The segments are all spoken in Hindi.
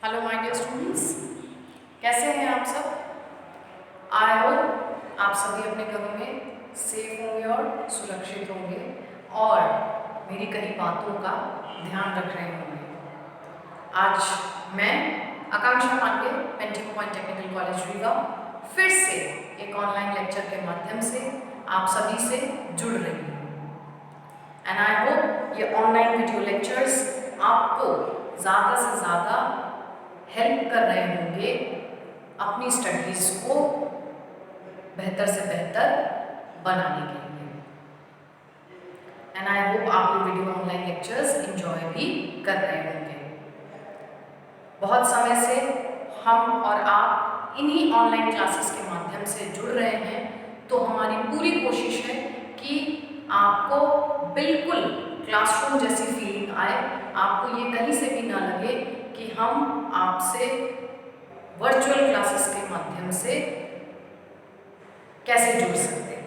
हेलो माय डियर स्टूडेंट्स, कैसे हैं आप सब। आई होप आप सभी अपने घरों में सेफ होंगे और सुरक्षित होंगे और मेरी कई बातों का ध्यान रख रहे होंगे। आज मैं Akanksha Pandey painting point technical college Rewa फिर से एक ऑनलाइन लेक्चर के माध्यम से आप सभी से जुड़ रही हूँ एंड आई होप ये ऑनलाइन वीडियो लेक्चर्स आपको ज़्यादा से ज़्यादा हेल्प कर रहे होंगे अपनी स्टडीज़ को बेहतर से बेहतर बनाने के लिए। एंड आई होप आप ये वीडियो ऑनलाइन लेक्चर्स एंजॉय भी कर रहे होंगे। बहुत समय से हम और आप इन्हीं ऑनलाइन क्लासेस के माध्यम से जुड़ रहे हैं, तो हमारी पूरी कोशिश है कि आपको बिल्कुल क्लासरूम जैसी फीलिंग आए, आपको ये कहीं से भी ना लगे कि हम आपसे वर्चुअल क्लासेस के माध्यम से कैसे जुड़ सकते हैं।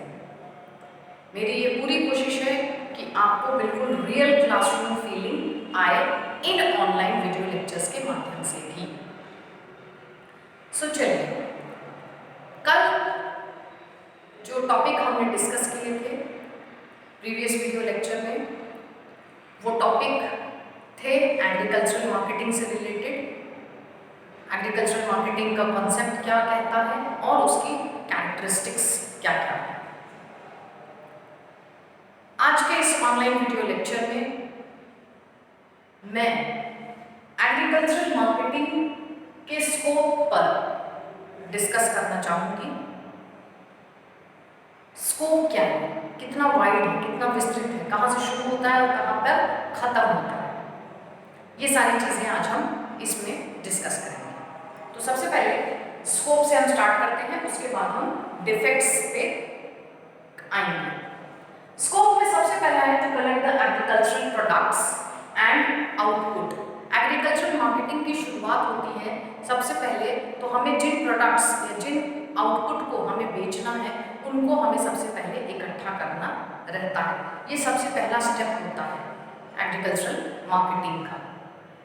मेरी ये पूरी कोशिश है कि आपको बिल्कुल रियल क्लासरूम फीलिंग आए इन ऑनलाइन वीडियो लेक्चर्स के माध्यम से भी। सो चलिए, कल जो टॉपिक हमने डिस्कस किए थे प्रीवियस वीडियो लेक्चर में, वो टॉपिक थे एग्रीकल्चरल मार्केटिंग से रिलेटेड। एग्रीकल्चरल मार्केटिंग का कॉन्सेप्ट क्या कहता है और उसकी कैरेक्टरिस्टिक्स क्या क्या है। आज के इस ऑनलाइन वीडियो लेक्चर में मैं एग्रीकल्चरल मार्केटिंग के स्कोप पर डिस्कस करना चाहूँगी। स्कोप क्या है, कितना वाइड है, कितना विस्तृत है, कहाँ से शुरू होता है और कहाँ पर खत्म होता है, ये सारी चीज़ें आज हम इसमें डिस्कस करेंगे। तो सबसे पहले स्कोप से हम स्टार्ट करते हैं, उसके बाद हम डिफेक्ट्स पे आएंगे। स्कोप में सबसे पहला है to collect the agricultural products and output. Agricultural marketing की शुरुआत होती है सबसे पहले तो हमें जिन प्रोडक्ट्स या जिन आउटपुट को हमें बेचना है उनको हमें सबसे पहले इकट्ठा करना रहता है। ये सबसे पहला स्टेप होता है एग्रीकल्चरल मार्केटिंग का।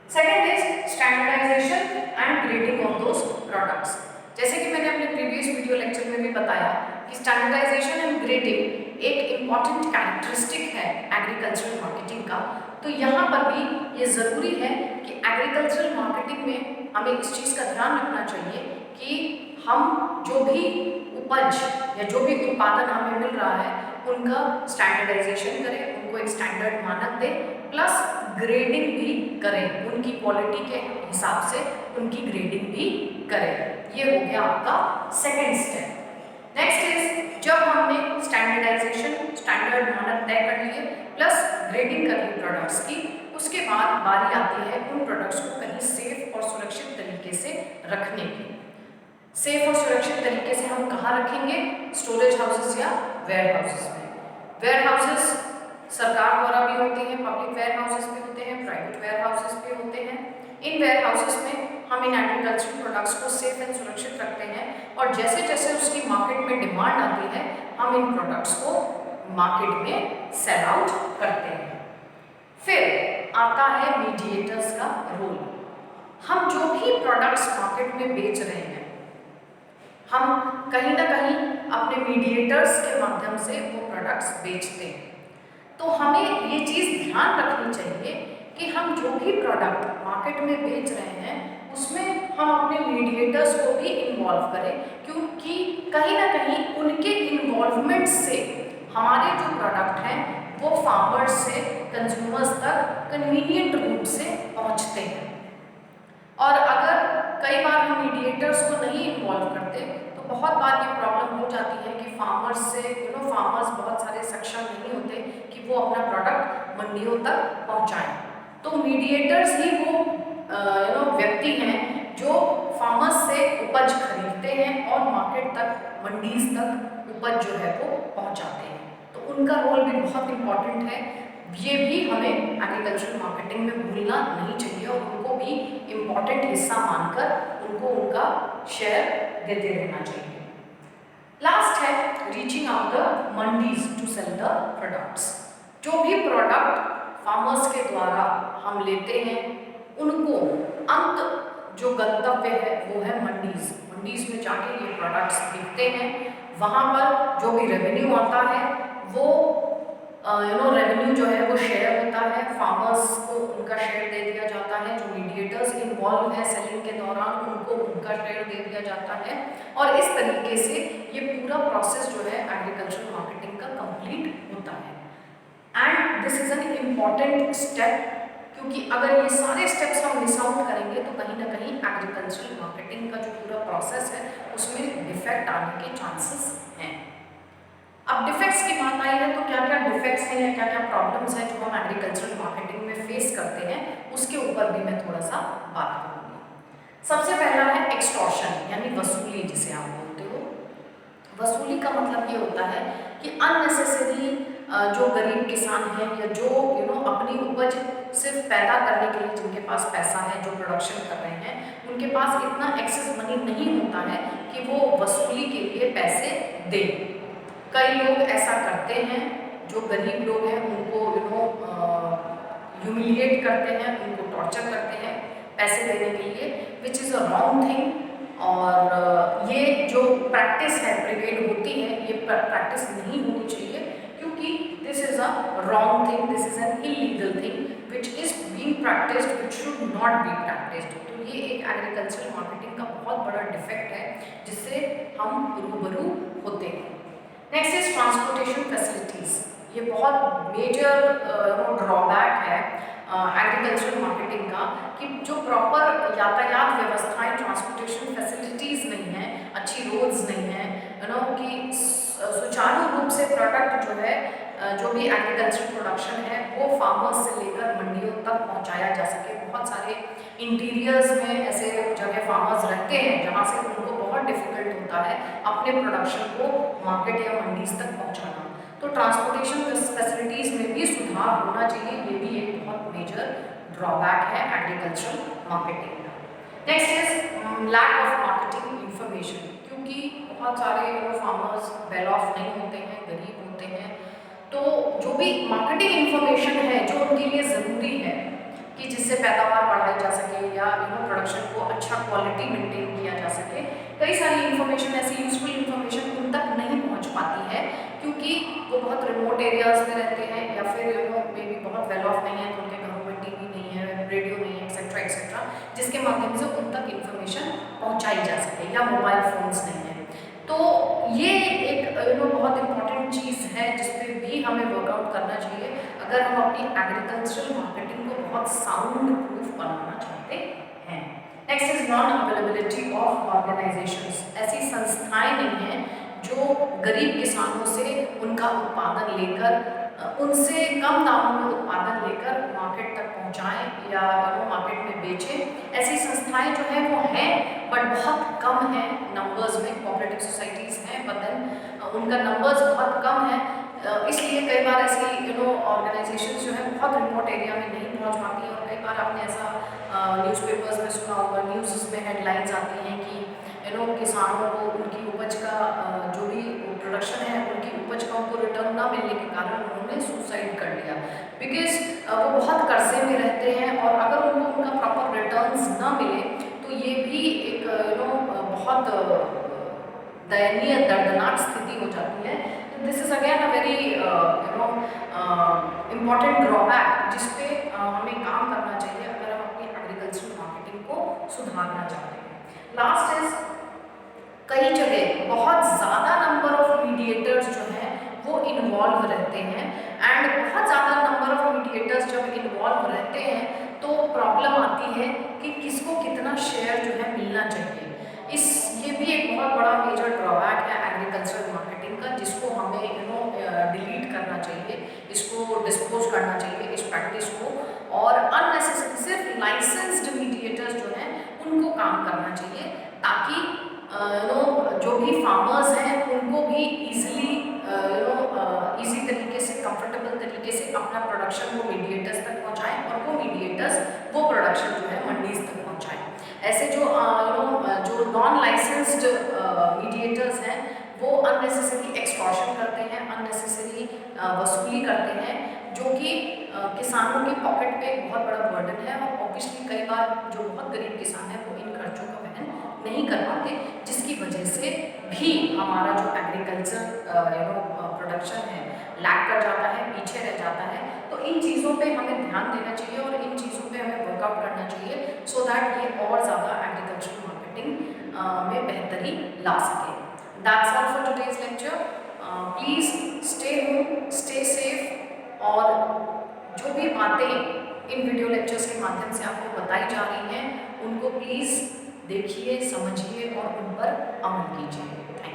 Second is standardisation and grading of those products. जैसे कि मैंने अपने प्रीवियस वीडियो लेक्चर में भी बताया कि स्टैंडर्डाइजेशन एंड ग्रेडिंग एक इम्पॉर्टेंट कैरेक्टरिस्टिक है एग्रीकल्चरल मार्केटिंग का। तो यहाँ पर भी ये ज़रूरी है कि एग्रीकल्चरल मार्केटिंग में हमें इस चीज़ का ध्यान रखना चाहिए कि हम जो भी उपज या जो भी उत्पादन हमें मिल रहा है उनका स्टैंडर्डाइजेशन करें, उनको एक स्टैंडर्ड मानक दें, प्लस ग्रेडिंग भी करें, उनकी क्वालिटी के हिसाब से उनकी ग्रेडिंग भी करें। ये हो गया आपका सेकेंड स्टेप। नेक्स्ट इज जब हमने स्टैंडर्डाइजेशन स्टैंडर्ड मानक तय कर लिए प्लस ग्रेडिंग कर ली प्रोडक्ट्स की, उसके बाद बारी आती है उन प्रोडक्ट्स को कहीं सेफ और सुरक्षित तरीके से रखने की। सेफ और सुरक्षित तरीके से हम कहाँ रखेंगे? स्टोरेज हाउसेस या वेयर हाउसेस में। वेयर हाउसेस सरकार द्वारा भी होते हैं, पब्लिक वेयर हाउसेस भी होते हैं, प्राइवेट वेयर हाउसेस भी होते हैं। इन वेयर हाउसेस में हम इन एग्रीकल्चरल प्रोडक्ट्स को सेफ एंड सुरक्षित रखते हैं और जैसे जैसे उसकी मार्केट में डिमांड आती है हम इन प्रोडक्ट्स को मार्केट में सेल आउट करते हैं। फिर आता है मीडिएटर्स का रोल। हम जो भी प्रोडक्ट्स मार्केट में बेच रहे हैं हम कहीं ना कहीं अपने मीडिएटर्स के माध्यम से वो प्रोडक्ट्स बेचते हैं। तो हमें ये चीज़ ध्यान रखनी चाहिए कि हम जो भी प्रोडक्ट मार्केट में बेच रहे हैं उसमें हम अपने मीडिएटर्स को भी इन्वॉल्व करें, क्योंकि कहीं ना कहीं उनके इन्वॉल्वमेंट से हमारे जो प्रोडक्ट हैं वो फार्मर्स से कंज्यूमर्स तक कन्वीनियंट रूप से पहुंचते हैं। और अगर कई बार हम मीडिएटर्स को नहीं इन्वॉल्व करते तो बहुत बार ये प्रॉब्लम हो जाती है कि फार्मर्स से फार्मर्स बहुत सारे सक्षम नहीं होते कि वो अपना प्रोडक्ट मंडियों तक पहुंचाएं। तो मीडिएटर्स ही वो व्यक्ति हैं जो फार्मर्स से उपज खरीदते हैं और मार्केट तक, मंडीज तक उपज जो है वो पहुंचाते हैं। तो उनका रोल भी बहुत इम्पॉर्टेंट है। ये भी हमें एग्रीकल्चरल मार्केटिंग में भूलना नहीं चाहिए और उनको भी इम्पॉर्टेंट हिस्सा मानकर उनको उनका शेयर देते रहना चाहिए। लास्ट है reaching out the mandis to sell the products. जो भी प्रोडक्ट फार्मर्स के द्वारा हम लेते हैं उनको अंत जो गंतव्य है वो है मंडीज। मंडीज में जाके ये प्रोडक्ट्स बिकते हैं, वहाँ पर जो भी रेवेन्यू आता है वो रेवेन्यू जो है वो शेयर होता है, फार्मर्स को उनका शेयर दे दिया जाता है, जो मीडिएटर्स इन्वॉल्व है सेलिंग के दौरान उनको उनका शेयर दे दिया जाता है, और इस तरीके से ये पूरा प्रोसेस जो है एग्रीकल्चरल मार्केटिंग का कंप्लीट होता है। And this is an important step, क्योंकि अगर ये सारे स्टेप्स हम मिस आउट करेंगे तो कहीं ना कहीं एग्रीकल्चरल मार्केटिंग का जो पूरा प्रोसेस है उसमें डिफेक्ट आने के चांसेस हैं। अब डिफेक्ट्स की बात आई है तो क्या क्या डिफेक्ट्स हैं या क्या क्या प्रॉब्लम्स हैं जो हम एग्रीकल्चरल मार्केटिंग में फेस करते हैं, उसके ऊपर भी मैं थोड़ा सा बात करूँगी। सबसे पहला है एक्सटॉर्शन, यानी वसूली जिसे आप बोलते हो। वसूली का मतलब ये होता है कि अननेसेसरी जो गरीब किसान हैं या जो अपनी उपज सिर्फ पैदा करने के लिए जिनके पास पैसा है, जो प्रोडक्शन कर रहे हैं, उनके पास इतना एक्सेस मनी नहीं होता है कि वो वसूली के लिए पैसे दें। कई लोग ऐसा करते हैं, जो गरीब लोग हैं उनको ह्यूमिलिएट करते हैं, उनको टॉर्चर करते हैं पैसे देने के लिए, which is a wrong thing. और ये जो प्रैक्टिस है प्रिवेल होती है, ये प्रैक्टिस नहीं होनी चाहिए, क्योंकि this is a wrong thing, this is an illegal thing which is being practised, which should not be practised. तो ये एक एग्रीकल्चरल मार्केटिंग का बहुत बड़ा डिफेक्ट है जिससे हम रूबरू होते हैं। Next is transportation facilities. ये बहुत मेजर ड्रॉबैक है एग्रीकल्चरल मार्केटिंग का, कि जो प्रॉपर यातायात व्यवस्थाएं, ट्रांसपोर्टेशन फैसिलिटीज़ नहीं है, अच्छी रोड्स नहीं है, कि सुचारू रूप से प्रोडक्ट जो है जो भी एग्रीकल्चरल प्रोडक्शन है वो फार्मर्स से लेकर मंडियों तक पहुंचाया जा सके। बहुत सारे इंटीरियर्स में ऐसे जगह फार्मर्स रहते हैं जहां से उनको बहुत डिफिकल्ट होता है अपने प्रोडक्शन को मार्केट या मंडीज तक पहुंचाना। तो ट्रांसपोर्टेशन फैसिलिटीज़ में भी सुधार होना चाहिए, ये भी एक बहुत मेजर ड्रॉबैक है एग्रीकल्चरल मार्केटिंग का। Next is lack of marketing information, क्योंकि बहुत सारे फार्मर्स वेल ऑफ नहीं होते हैं, गरीब होते हैं, तो जो भी मार्केटिंग इंफॉर्मेशन है जो उनके लिए ज़रूरी है कि जिससे पैदावार बढ़ाई जा सके या प्रोडक्शन को अच्छा क्वालिटी मेंटेन किया जा सके, कई सारी इंफॉर्मेशन ऐसी यूजफुल इंफॉर्मेशन उन तक नहीं पहुंच पाती है, क्योंकि वो बहुत रिमोट एरियाज में रहते हैं या फिर मे बी बहुत वेल ऑफ नहीं है, तो उनके घरों में टीवी नहीं है, रेडियो नहीं है, एक्सेट्रा एक्सेट्रा, जिसके माध्यम से उन तक इंफॉर्मेशन पहुँचाई जा सके, या मोबाइल फ़ोन्स नहीं है। तो ये एक बहुत इंपॉर्टेंट चीज़ है जिस पर भी हमें वर्कआउट करना चाहिए अगर हम अपनी एग्रीकल्चरल मार्केटिंग को बहुत साउंड प्रूफ बनाना चाहते हैं। Next is non availability of organisations. ऐसी संस्थाएं नहीं हैं जो गरीब किसानों से उनका उत्पादन लेकर उनसे कम दामों में उत्पादन लेकर मार्केट तक पहुंचाएं या मार्केट में बेचें। ऐसी संस्थाएं जो हैं वो हैं बट बहुत कम हैं नंबर्स में। कोऑपरेटिव सोसाइटीज़ हैं बट देन उनका नंबर्स बहुत कम है, इसलिए कई बार ऐसी ऑर्गेनाइजेशंस जो है बहुत रिमोट एरिया में नहीं पहुंच पाती हैं। और कई बार आपने ऐसा न्यूज़पेपर्स में सुना होगा, न्यूज़ में हेडलाइंस आती हैं कि किसानों को उनकी उपज का जो भी प्रोडक्शन है उनकी उपज का उनको रिटर्न ना मिलने के कारण उन्होंने सुसाइड कर लिया, बिकॉज वो बहुत कर्जे में रहते हैं और अगर उनको उनका प्रॉपर रिटर्न्स ना मिले तो ये भी एक बहुत दयनीय दर्दनाक स्थिति हो जाती है। This is again a very important drawback जिस पे हमें काम करना चाहिए अगर हम अपनी एग्रीकल्चरल मार्केटिंग को सुधारना चाहते हैं। लास्ट इज कई जगह बहुत ज़्यादा नंबर ऑफ मीडिएटर्स जो हैं वो इन्वॉल्व रहते हैं, एंड बहुत ज़्यादा नंबर ऑफ मीडिएटर्स जब इन्वॉल्व रहते हैं तो प्रॉब्लम आती है कि किसको कितना शेयर जो है मिलना चाहिए। ये भी एक बहुत बड़ा मेजर ड्रॉबैक है एग्रीकल्चरल मार्केटिंग का, जिसको हमें डिलीट करना चाहिए, इसको डिस्पोज करना चाहिए इस प्रैक्टिस को, और अननेसेसरी सिर्फ लाइसेंस्ड मीडिएटर्स जो हैं उनको काम करना चाहिए, ताकि जो भी फार्मर्स हैं उनको भी ईजी तरीके से, कंफर्टेबल तरीके से अपना प्रोडक्शन वो मीडिएटर्स तक पहुंचाएं और वो मीडिएटर्स वो प्रोडक्शन जो है मंडीज तक पहुंचाएं। ऐसे जो नॉन लाइसेंस्ड मीडिएटर्स हैं वो अननेसेसरी एक्सटॉर्शन करते हैं, अननेसेसरी वसूली करते हैं, जो कि किसानों के पॉकेट पे एक बहुत बड़ा बर्डन है और ऑब्वियसली कई बार जो बहुत गरीब किसान है वो इन खर्चों का वहन नहीं कर पाते, जिसकी वजह से भी हमारा जो एग्रीकल्चर प्रोडक्शन है लैग कर जाता है, पीछे रह जाता है। तो इन चीज़ों पे हमें ध्यान देना चाहिए और इन चीज़ों पे हमें वर्कआउट करना चाहिए सो दैट ये और ज़्यादा एग्रीकल्चर मार्केटिंग में बेहतरी ला सके। That's all for today's lecture. Please stay home, stay safe और जो भी बातें इन वीडियो लेक्चर्स के माध्यम से आपको बताई जा रही हैं उनको प्लीज़ देखिए, समझिए और उन पर अमल कीजिए। Thank you.